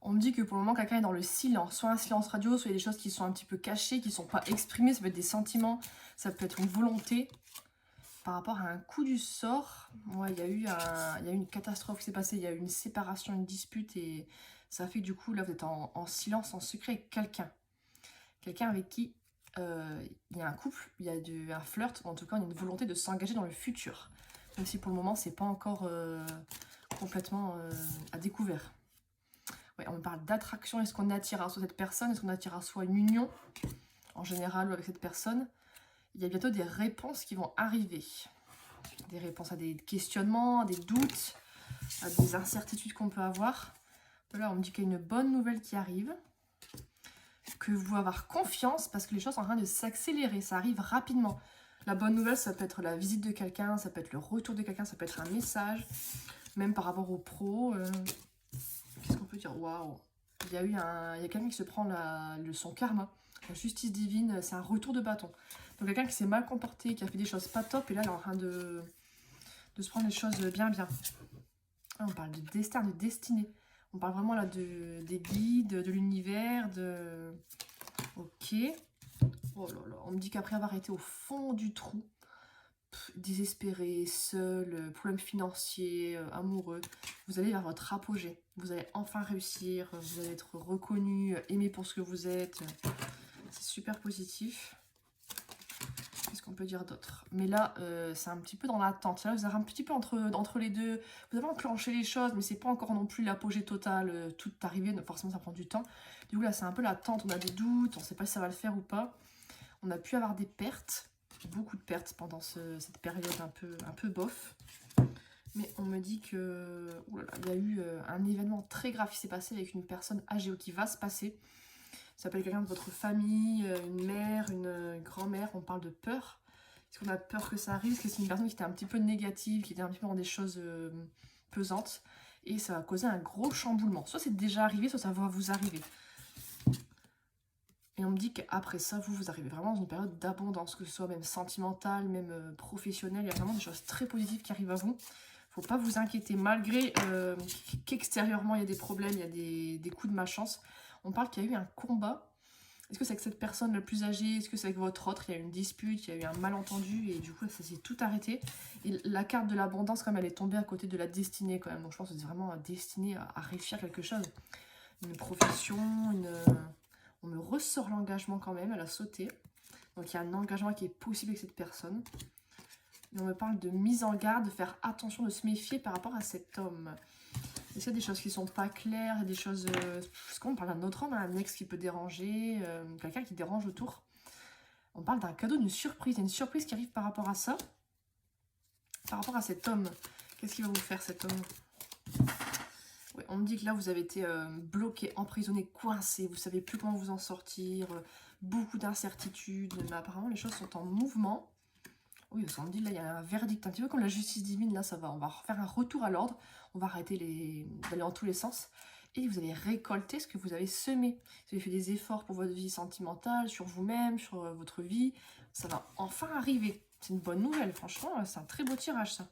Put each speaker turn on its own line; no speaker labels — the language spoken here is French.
On me dit que pour le moment, quelqu'un est dans le silence. Soit un silence radio, soit il y a des choses qui sont un petit peu cachées, qui ne sont pas exprimées. Ça peut être des sentiments, ça peut être une volonté. Par rapport à un coup du sort, ouais, il y a eu une catastrophe qui s'est passée. Il y a eu une séparation, une dispute. Et ça fait que du coup, là, vous êtes en silence, en secret avec quelqu'un. Quelqu'un avec qui il y a un couple, il y a un flirt, ou en tout cas, il y a une volonté de s'engager dans le futur. Même si pour le moment, c'est pas encore complètement à découvert. Ouais, on parle d'attraction. Est-ce qu'on attire à soi cette personne? Est-ce qu'on attire à soi une union, en général, ou avec cette personne? Il y a bientôt des réponses qui vont arriver. Des réponses à des questionnements, à des doutes, à des incertitudes qu'on peut avoir. Là, on me dit qu'il y a une bonne nouvelle qui arrive. Que vous pouvez avoir confiance parce que les choses sont en train de s'accélérer. Ça arrive rapidement. La bonne nouvelle, ça peut être la visite de quelqu'un, ça peut être le retour de quelqu'un, ça peut être un message. Même par rapport au pro. Qu'est-ce qu'on peut dire? Waouh! Il y a quelqu'un qui se prend son karma. La justice divine, c'est un retour de bâton. Donc quelqu'un qui s'est mal comporté, qui a fait des choses pas top, et là il est en train de se prendre les choses bien. Là, on parle de destin, de destinée. On parle vraiment là des guides, de l'univers, de... Ok. Oh là là, on me dit qu'après avoir été au fond du trou, désespéré, seul, problème financier, amoureux, vous allez vers votre apogée. Vous allez enfin réussir, vous allez être reconnu, aimé pour ce que vous êtes. C'est super positif. Qu'est-ce qu'on peut dire d'autre? Mais là, c'est un petit peu dans l'attente. Là, vous êtes un petit peu entre les deux. Vous avez enclenché les choses, mais c'est pas encore non plus l'apogée totale. Tout arrivé, donc forcément, ça prend du temps. Du coup, là, c'est un peu l'attente. On a des doutes, on ne sait pas si ça va le faire ou pas. On a pu avoir des pertes, beaucoup de pertes pendant cette période un peu bof. Mais on me dit que il y a eu un événement très grave qui s'est passé avec une personne âgée ou qui va se passer. Ça peut être quelqu'un de votre famille, une mère, une grand-mère. On parle de peur. Est-ce qu'on a peur que ça arrive? Est-ce que c'est une personne qui était un petit peu négative, qui était un petit peu dans des choses pesantes? Et ça va causer un gros chamboulement. Soit c'est déjà arrivé, soit ça va vous arriver. Et on me dit qu'après ça, vous arrivez vraiment dans une période d'abondance, que ce soit même sentimentale, même professionnelle. Il y a vraiment des choses très positives qui arrivent à vous. Faut pas vous inquiéter, malgré qu'extérieurement il y a des problèmes, il y a des coups de malchance. On parle qu'il y a eu un combat. Est-ce que c'est avec cette personne la plus âgée? Est-ce que c'est avec votre autre? Il y a eu une dispute, il y a eu un malentendu et du coup ça s'est tout arrêté. Et la carte de l'abondance, comme elle est tombée à côté de la destinée quand même. Donc je pense que c'est vraiment destiné à réussir quelque chose. Une profession, on me ressort l'engagement quand même, elle a sauté. Donc il y a un engagement qui est possible avec cette personne. Et on me parle de mise en garde, de faire attention, de se méfier par rapport à cet homme. Est-ce qu'il y a des choses qui sont pas claires, des choses... Est-ce qu'on parle d'un autre homme, un ex qui peut déranger, quelqu'un qui dérange autour? On parle d'un cadeau, d'une surprise. Il y a une surprise qui arrive par rapport à ça. Par rapport à cet homme. Qu'est-ce qu'il va vous faire cet homme? Ouais, on me dit que là vous avez été bloqué, emprisonné, coincé. Vous savez plus comment vous en sortir. Beaucoup d'incertitudes. Mais apparemment les choses sont en mouvement. Oui, on me dit là, il y a un verdict, un petit peu comme la justice divine, là, ça va. On va faire un retour à l'ordre, on va arrêter d'aller dans tous les sens. Et vous allez récolter ce que vous avez semé. Vous avez fait des efforts pour votre vie sentimentale, sur vous-même, sur votre vie. Ça va enfin arriver. C'est une bonne nouvelle, franchement, c'est un très beau tirage, ça.